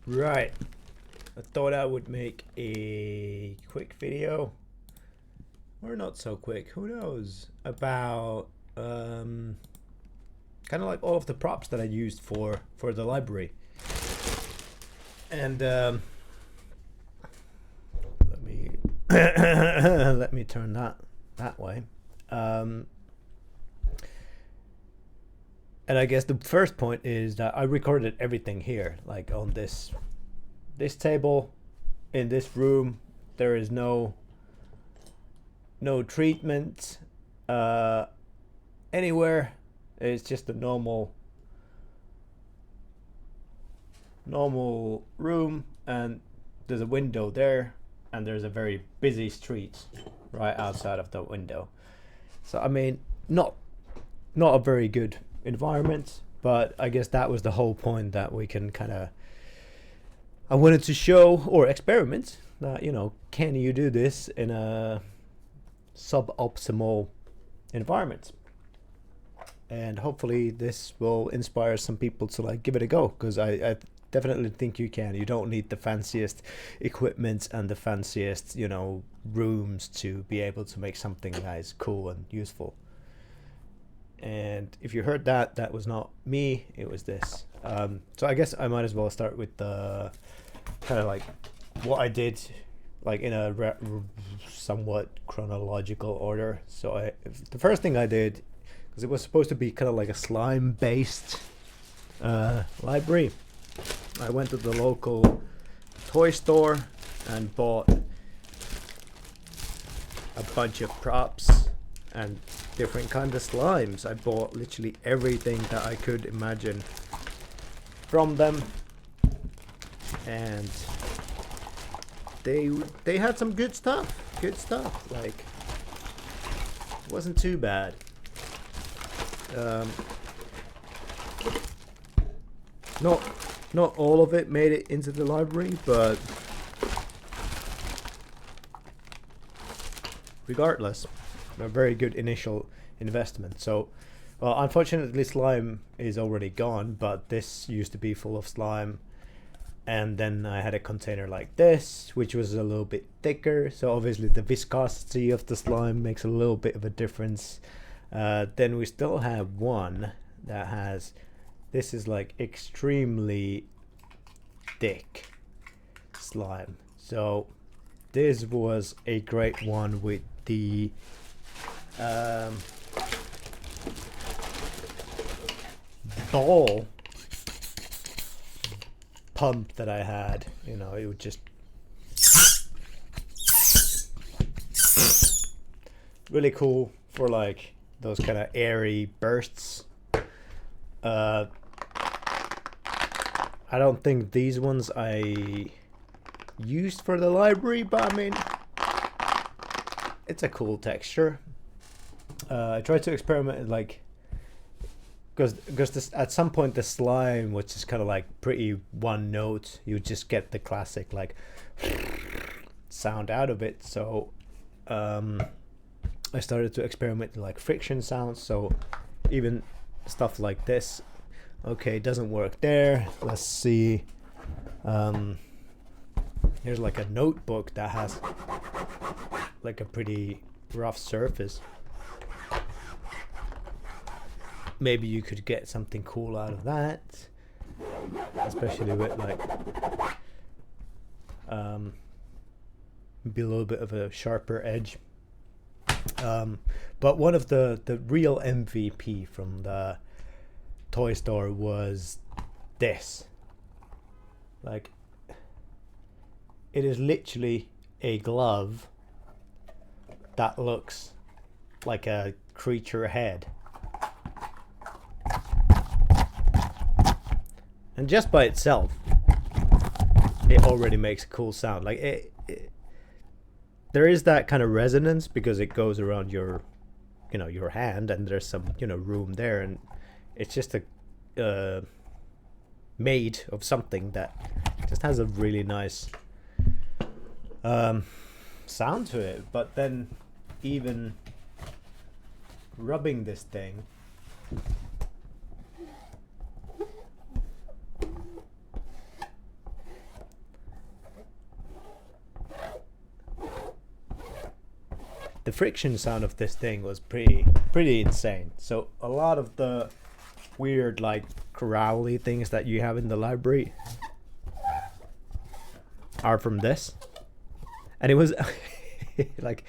Right, I thought I would make a quick video, or not so quick, who knows, about kind of like all of the props that I used for the library. And let me let me turn that way. Um, and I guess the first point is that I recorded everything here, like on this table, in this room. There is no treatment anywhere. It's just a normal room, and there's a window there, and there's a very busy street right outside of the window. So I mean, not a very good environment, but I guess that was the whole point, that we can kind of, I wanted to show or experiment that, can you do this in a suboptimal environment? And hopefully this will inspire some people to like give it a go, because I definitely think you can. You don't need the fanciest equipment and the fanciest, rooms to be able to make something that is cool and useful. And if you heard that, that was not me, it was this. So I guess I might as well start with the kind of like what I did, like in a somewhat chronological order. So the first thing I did, because it was supposed to be kind of like a slime based library, I went to the local toy store and bought a bunch of props and different kind of slimes. I bought literally everything that I could imagine from them, and they had some good stuff. Like, it wasn't too bad. Not all of it made it into the library, but regardless, a very good initial investment. So, well, unfortunately slime is already gone, but this used to be full of slime. And then I had a container like this, which was a little bit thicker, so obviously the viscosity of the slime makes a little bit of a difference. Then we still have one that has, this is like extremely thick slime. So this was a great one with the ball pump that I had. It would just really cool for like those kind of airy bursts. I don't think these ones I used for the library, but I mean, it's a cool texture. I tried to experiment like, because at some point the slime was just kind of like pretty one note. You just get the classic like sound out of it. So I started to experiment with like friction sounds. So even stuff like this, okay, doesn't work there. Let's see. Here's like a notebook that has like a pretty rough surface. Maybe you could get something cool out of that, especially with like be a little bit of a sharper edge. But one of the real MVP from the toy store was this. Like, it is literally a glove that looks like a creature head. And just by itself, it already makes a cool sound. Like there is that kind of resonance because it goes around your hand, and there's some room there, and it's just a made of something that just has a really nice sound to it. But then even rubbing this thing, the friction sound of this thing was pretty insane. So a lot of the weird like growly things that you have in the library are from this, and it was like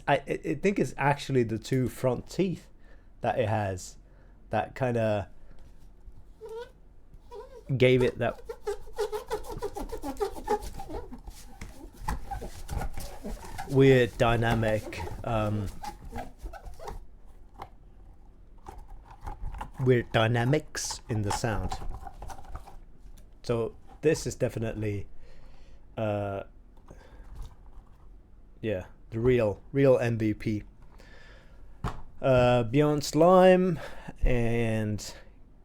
I think it's actually the two front teeth that it has that kind of gave it that weird dynamic weird dynamics in the sound. So this is definitely yeah, the real MVP. Beyond slime and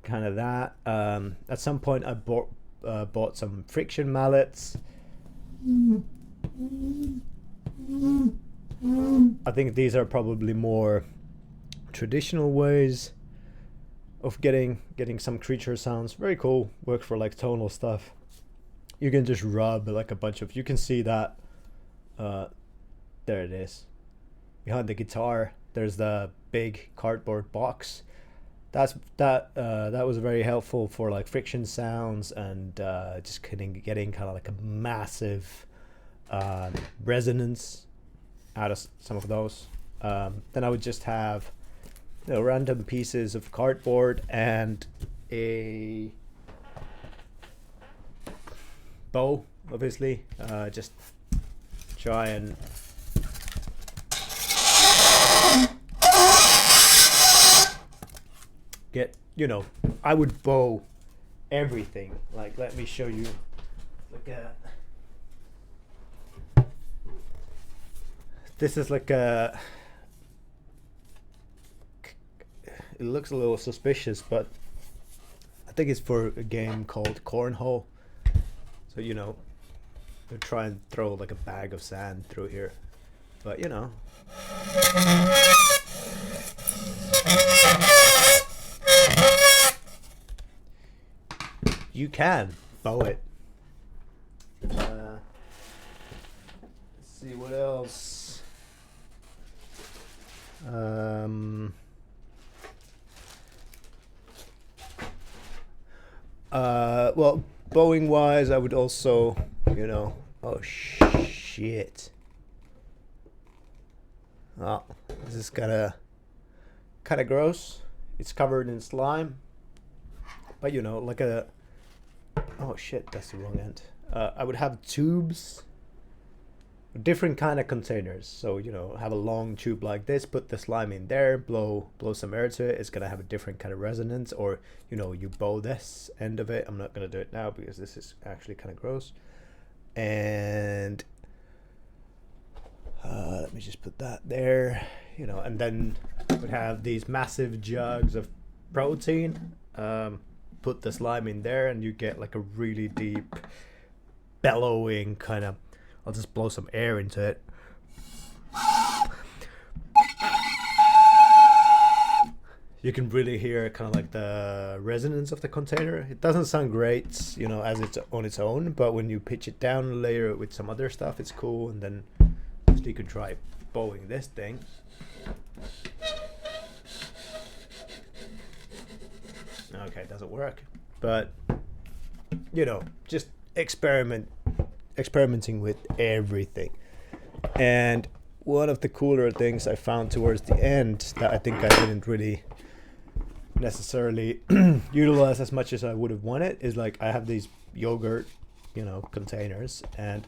kind of that. At some point I bought some friction mallets. I think these are probably more traditional ways of getting some creature sounds. Very cool. Works for like tonal stuff. You can just rub like a bunch of, you can see that there it is behind the guitar. There's the big cardboard box. That was very helpful for like friction sounds and just getting kind of like a massive resonance out of some of those. Then I would just have, you know, random pieces of cardboard and a bow, obviously. Just try and get, you know, I would bow everything. Like, let me show you. Look at this. Is like a, it looks a little suspicious, but I think it's for a game called Cornhole. So, you know, they try and throw like a bag of sand through here, but you know. You can bow it. Let's see what else. Well, bowing wise, I would also, you know, oh shit. Oh, this is kind of gross. It's covered in slime, but you know, like a, oh shit, that's the wrong end. I would have tubes, different kind of containers. So, you know, have a long tube like this, put the slime in there, blow some air to it. It's gonna have a different kind of resonance. Or, you know, you bow this end of it. I'm not gonna do it now because this is actually kind of gross. And let me just put that there, you know, and then would have these massive jugs of protein. Put the slime in there and you get like a really deep bellowing kind of, I'll just blow some air into it. You can really hear kind of like the resonance of the container. It doesn't sound great, you know, as it's on its own, but when you pitch it down and layer it with some other stuff, it's cool. And then you could try bowing this thing. Okay, it doesn't work, but you know, just experimenting with everything. And one of the cooler things I found towards the end that I think I didn't really necessarily utilize as much as I would have wanted is like, I have these yogurt, you know, containers, and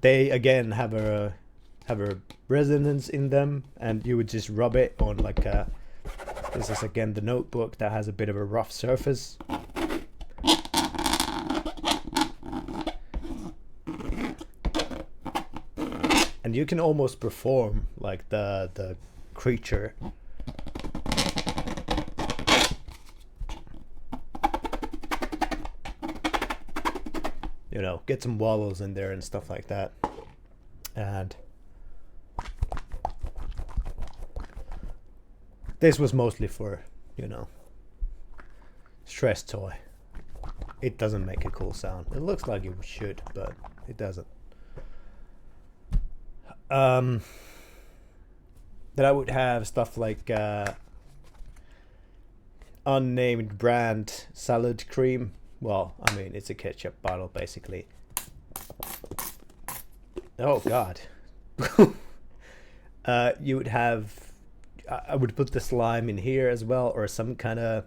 they again have a resonance in them, and you would just rub it on like a, this is again the notebook that has a bit of a rough surface. And you can almost perform like the creature. You know, get some wobbles in there and stuff like that. And this was mostly for, you know, stress toy. It doesn't make a cool sound. It looks like it should, but it doesn't. Then I would have stuff like unnamed brand salad cream. Well, I mean, it's a ketchup bottle basically. Oh God. You would have, I would put the slime in here as well, or some kind of,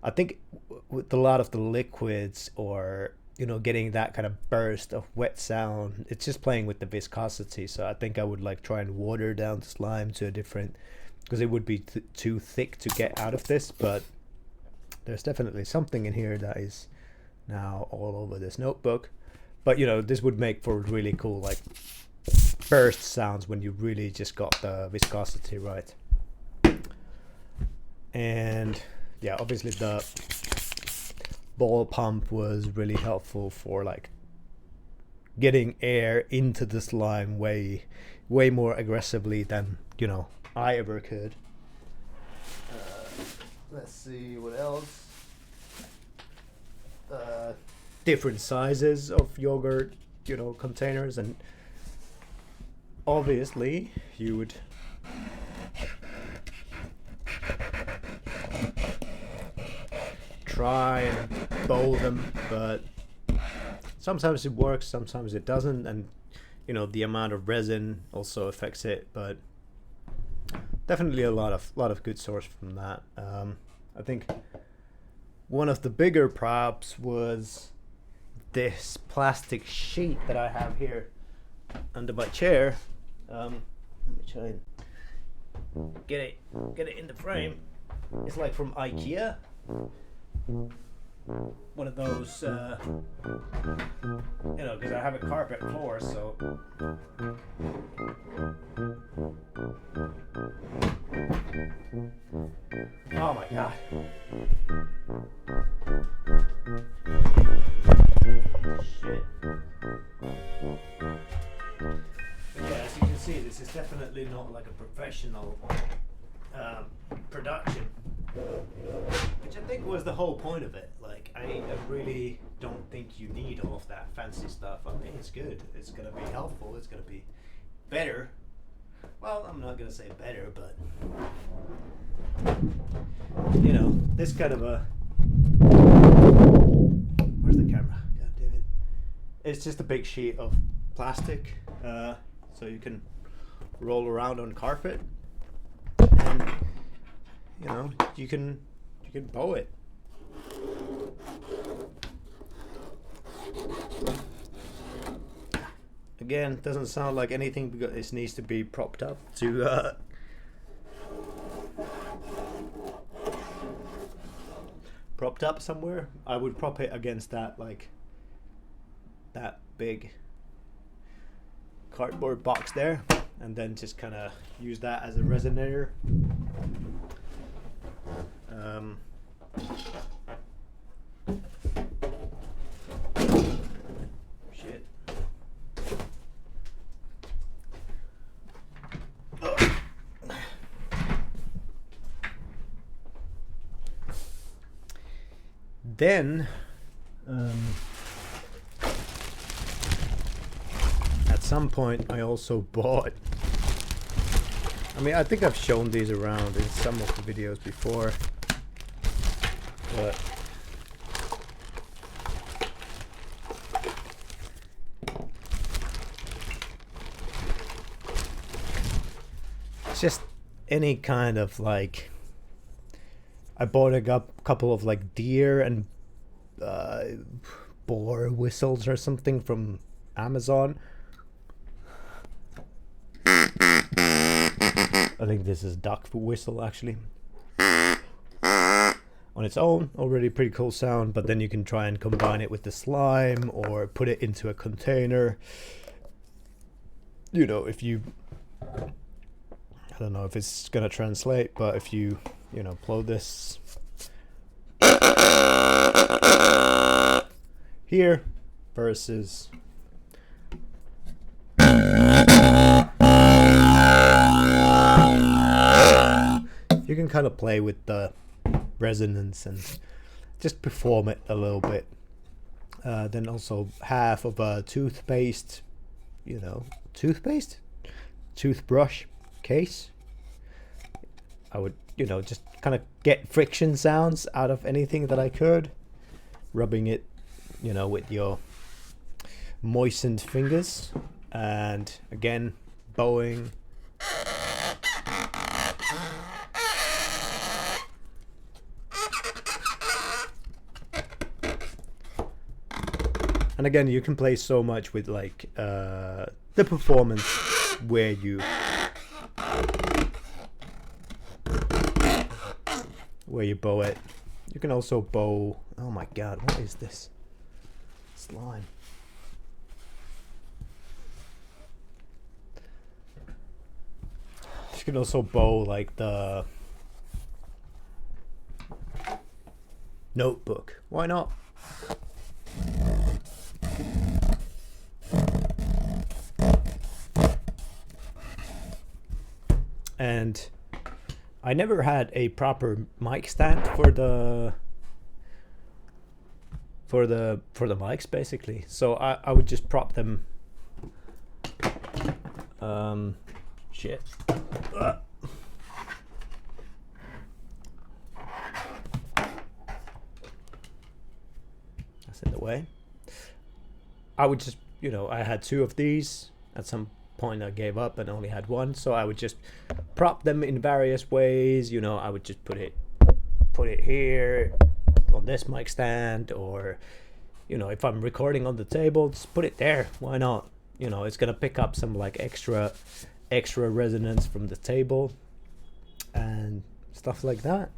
I think with a lot of the liquids, or getting that kind of burst of wet sound, it's just playing with the viscosity. So I think I would like try and water down the slime to a different, because it would be too thick to get out of this. But there's definitely something in here that is now all over this notebook. But this would make for really cool like burst sounds when you really just got the viscosity right. And yeah, obviously the ball pump was really helpful for like getting air into the slime way more aggressively than I ever could. Let's see what else. Different sizes of yogurt containers, and obviously you would try and bowl them, but sometimes it works, sometimes it doesn't, and the amount of resin also affects it. But definitely a lot of good source from that. I think one of the bigger props was this plastic sheet that I have here under my chair. Let me try and get it in the frame. It's like from IKEA. One of those, because I have a carpet floor, so oh my God. Shit. Yeah, as you can see, this is definitely not like a professional production, which I think was the whole point of it. Like, I really don't think you need all of that fancy stuff. I mean, it's good. It's gonna be helpful. It's gonna be better. Well, I'm not gonna say better, but this kind of a, where's the camera? God damn it! It's just a big sheet of plastic, so you can roll around on carpet, and you can bow it. Again, doesn't sound like anything because it needs to be propped up to propped up somewhere. I would prop it against that, like that big cardboard box there, and then just kind of use that as a resonator. Shit. Then at some point I also bought, I mean, I think I've shown these around in some of the videos before, but it's just any kind of like, I bought a couple of like deer and boar whistles or something from Amazon. I think this is duck whistle actually. On its own, already pretty cool sound, but then you can try and combine it with the slime or put it into a container. If you, I don't know if it's gonna translate, but if you blow this here versus you can kind of play with the resonance and just perform it a little bit. Then also half of a toothpaste, toothpaste? toothbrush case. I would, you know, just kind of get friction sounds out of anything that I could, rubbing it, you know, with your moistened fingers, and again bowing. And again, you can play so much with like the performance where you bow it. You can also bow. Oh my god, what is this slime? You can also bow like the notebook. Why not? And I never had a proper mic stand for the mics, basically. So I would just prop them. Shit. That's in the way. I would just, you know, I had 2 of these. At some point I gave up and only had 1, so I would just prop them in various ways. You know, I would just put it here on this mic stand, or, you know, if I'm recording on the table, just put it there. Why not? You know, it's gonna pick up some like extra resonance from the table and stuff like that.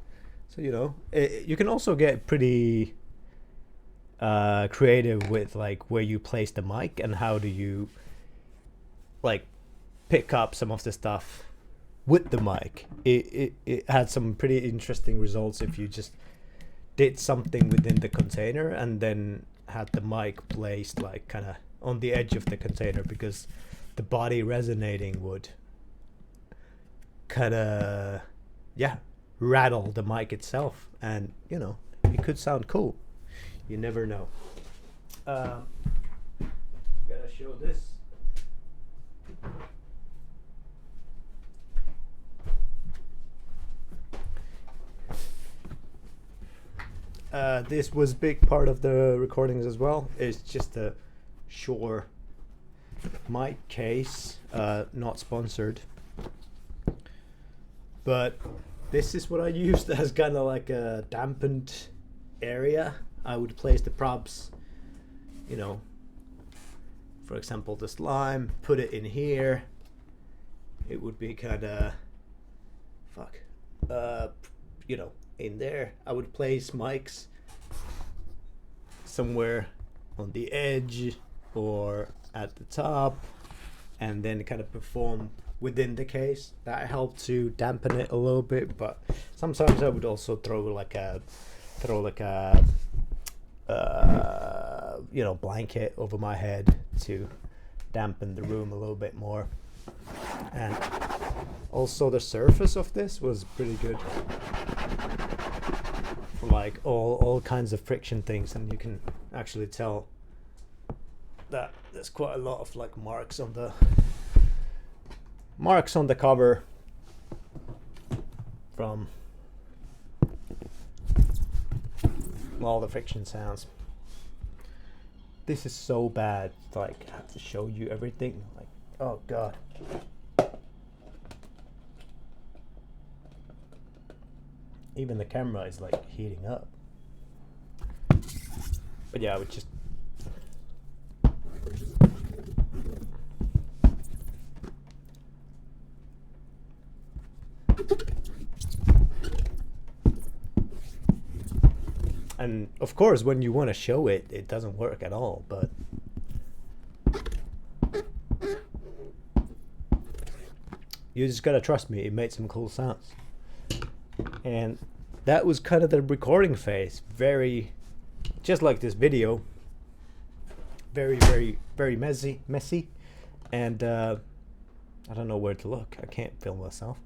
So, you know, you can also get pretty creative with like where you place the mic and how do you like pick up some of the stuff with the mic. It had some pretty interesting results if you just did something within the container and then had the mic placed like kind of on the edge of the container, because the body resonating would kind of, yeah, rattle the mic itself, and, you know, it could sound cool. You never know. Gotta show this. This was big part of the recordings as well. It's just a Shure mic case, not sponsored, but this is what I used as kind of like a dampened area. I would place the props, you know, for example the slime, put it in here. It would be kind of you know, in there. I would place mics somewhere on the edge or at the top, and then kind of perform within the case. That helped to dampen it a little bit, but sometimes I would also throw like a you know, blanket over my head to dampen the room a little bit more. And also the surface of this was pretty good for like all kinds of friction things, and you can actually tell that there's quite a lot of like marks on the cover from all the friction sounds. This is so bad, like I have to show you everything, like, oh god. Even the camera is like heating up. But yeah, I would just and of course when you want to show it, it doesn't work at all, but you just gotta trust me, it made some cool sounds. And that was kind of the recording phase. Very, just like this video, very, very, very messy. And I don't know where to look. I can't film myself.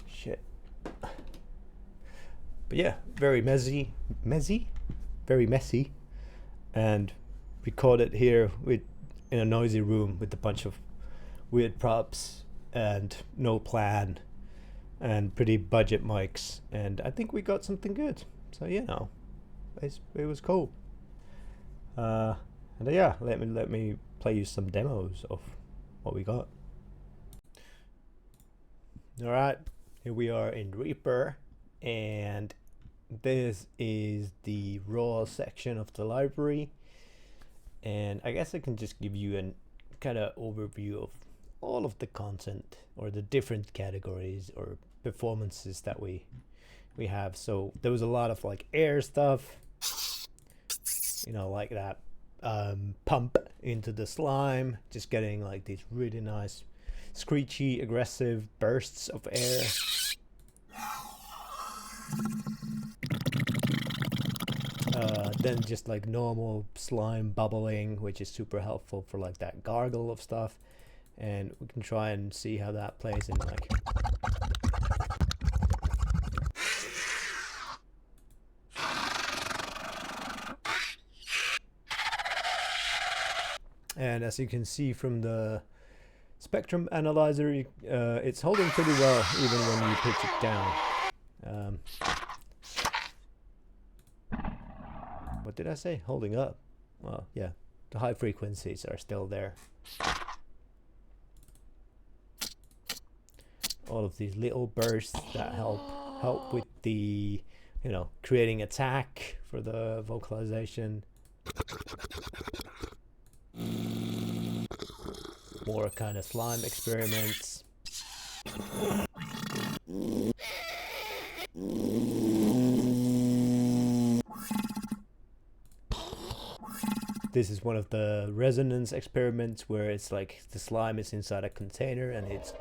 Shit. But yeah, very messy, very messy, and recorded here with in a noisy room with a bunch of weird props and no plan and pretty budget mics, and I think we got something good. So you know, it was cool. And yeah, let me play you some demos of what we got. All right, here we are in Reaper, and this is the raw section of the library, and I guess I can just give you an kind of overview of all of the content or the different categories or performances that we have. So there was a lot of like air stuff, you know, like that pump into the slime, just getting like these really nice screechy aggressive bursts of air. Then just like normal slime bubbling, which is super helpful for like that gargle of stuff, and we can try and see how that plays in like and as you can see from the spectrum analyzer, it's holding pretty well even when you pitch it down. What did I say? Holding up. Well, yeah, the high frequencies are still there. All of these little bursts that help with the, you know, creating attack for the vocalization. More kind of slime experiments. This is one of the resonance experiments where it's like the slime is inside a container and it's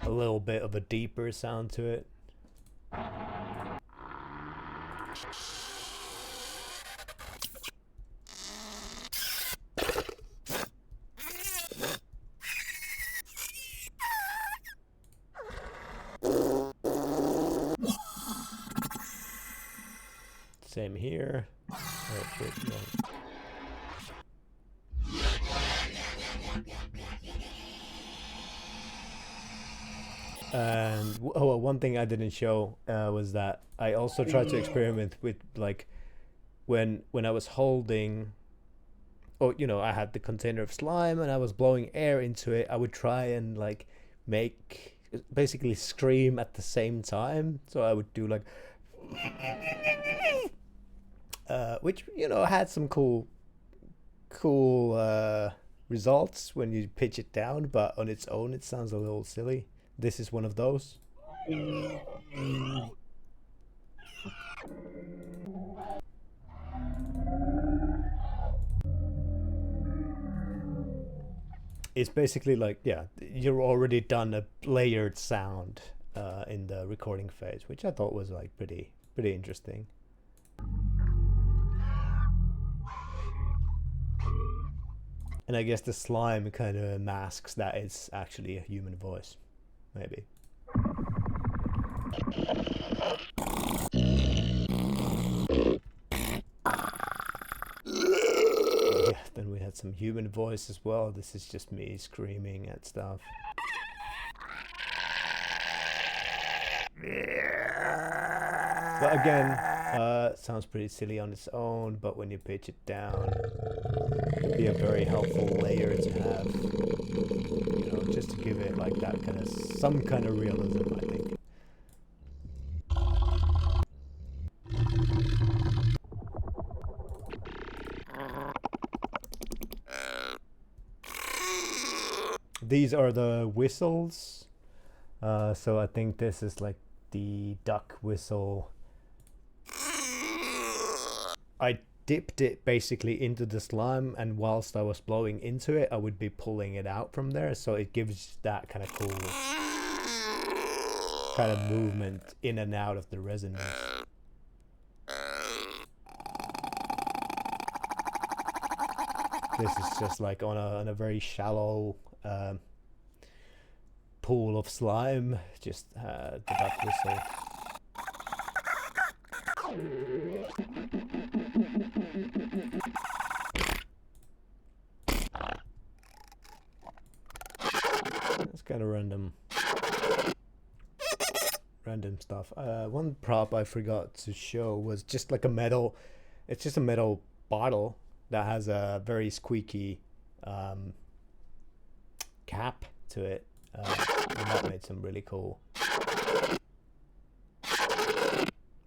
a little bit of a deeper sound to it. Same here. Oh, shit, no. And one thing I didn't show was that I also tried to experiment with like when I was holding, oh, you know, I had the container of slime and I was blowing air into it. I would try and like make basically scream at the same time. So I would do like which, you know, had some cool results when you pitch it down, but on its own it sounds a little silly. This is one of those. It's basically like, yeah, you're already done a layered sound in the recording phase, which I thought was like pretty interesting. And I guess the slime kind of masks that it's actually a human voice, maybe. Yeah, then we had some human voice as well. This is just me screaming at stuff. But again, it sounds pretty silly on its own, but when you pitch it down, it would be a very helpful layer to have, you know, just to give it like that kind of, some kind of realism, I think. These are the whistles. So I think this is like the duck whistle. I dipped it basically into the slime, and whilst I was blowing into it, I would be pulling it out from there, so it gives that kind of cool kind of movement in and out of the resonance. This is just like on a very shallow pool of slime, just the duck whistle. It's kind of random stuff. One prop I forgot to show was just like a metal. It's just a metal bottle that has a very squeaky cap to it, and that made some really cool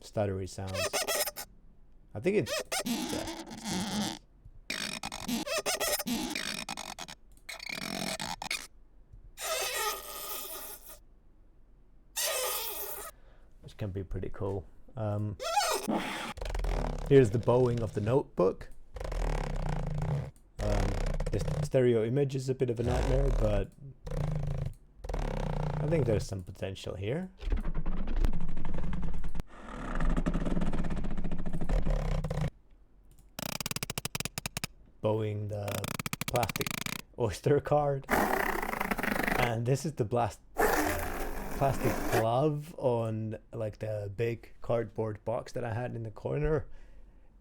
stuttery sounds. I think it's which can be pretty cool. Here's the bowing of the notebook. The stereo image is a bit of a nightmare, but I think there's some potential here. Bowing the plastic oyster card. And this is the plastic glove on like the big cardboard box that I had in the corner.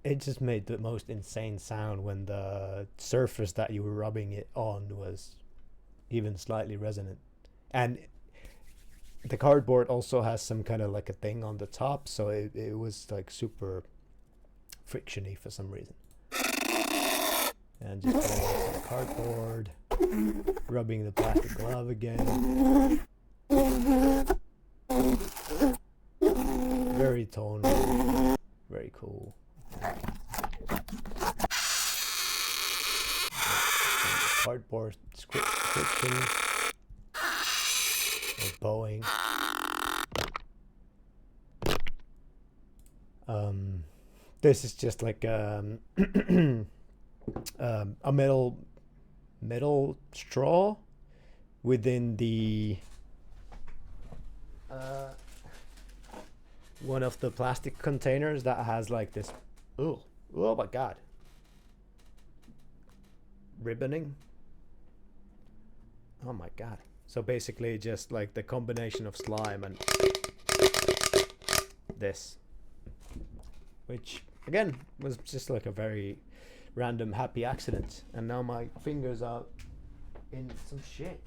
It just made the most insane sound when the surface that you were rubbing it on was even slightly resonant. And the cardboard also has some kind of like a thing on the top, so it was like super frictiony for some reason. And just going the cardboard, rubbing the plastic glove again. Very tonal, very cool. Cardboard friction, bowing. This is just like a metal straw within the one of the plastic containers that has like this. Oh my god, ribboning. Oh my god. So basically just like the combination of slime and this, which again was just like a very random happy accident, and now my fingers are in some shit.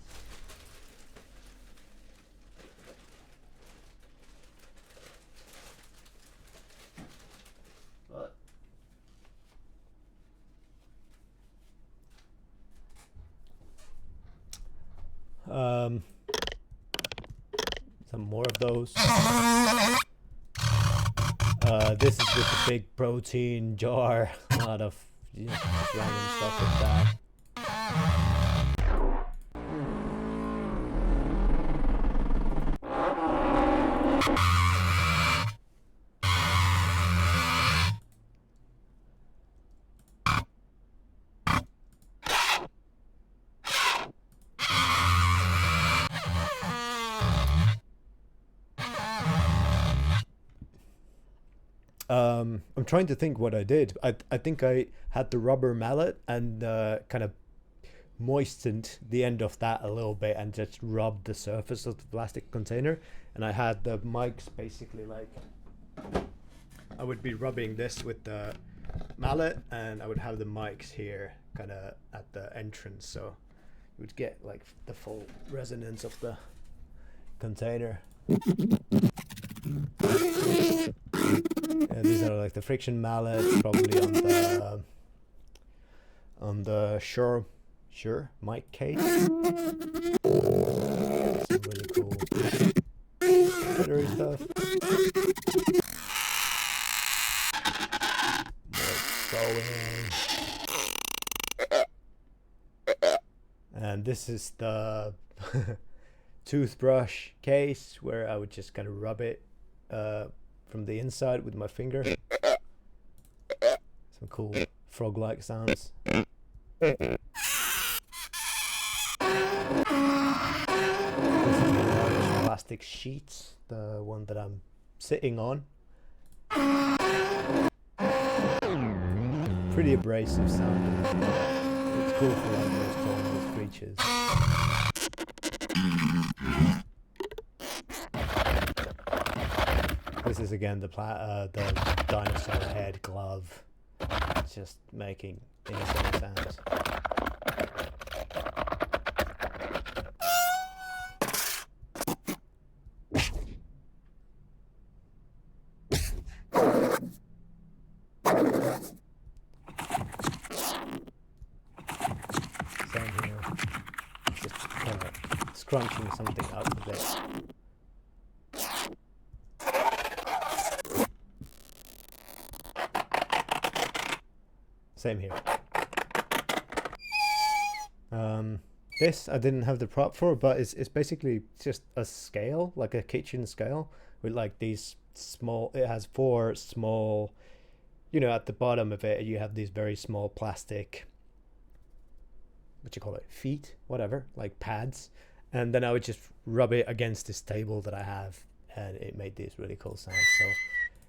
But some more of those. This is with the big protein jar. A lot of random stuff like that. I'm trying to think what I did. I think I had the rubber mallet and kind of moistened the end of that a little bit and just rubbed the surface of the plastic container. And I had the mics basically like, I would be rubbing this with the mallet and I would have the mics here kind of at the entrance, so you would get like the full resonance of the container. These are like the friction mallets, probably on the Shure mic case. Some really cool battery stuff. And this is the toothbrush case where I would just kind of rub it from the inside with my finger. Some cool frog-like sounds. This is the large plastic sheet, the one that I'm sitting on. Pretty abrasive sound. It's cool for like those tonal screeches. This is again the dinosaur head glove. It's just making insane sounds. scrunching something out of it. Same here. This I didn't have the prop for, but it's basically just a scale, like a kitchen scale, with like these small, it has 4 small, you know, at the bottom of it you have these very small plastic, what you call it, feet, whatever, like pads, and then I would just rub it against this table that I have, and it made these really cool sounds. So,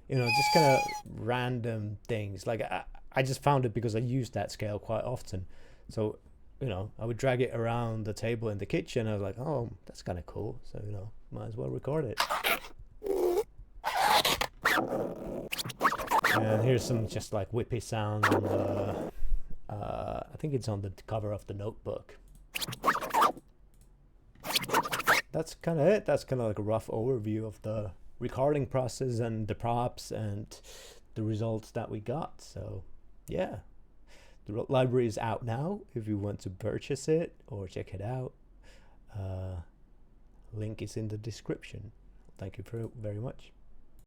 you know, just kind of random things. Like I just found it because I used that scale quite often. So, you know, I would drag it around the table in the kitchen. I was like, oh, that's kind of cool. So, you know, might as well record it. And here's some just like whippy sounds on the, I think it's on the cover of the notebook. That's kind of it. That's kind of like a rough overview of the recording process and the props and the results that we got. So yeah, the library is out now if you want to purchase it or check it out. Link is in the description. Thank you very much.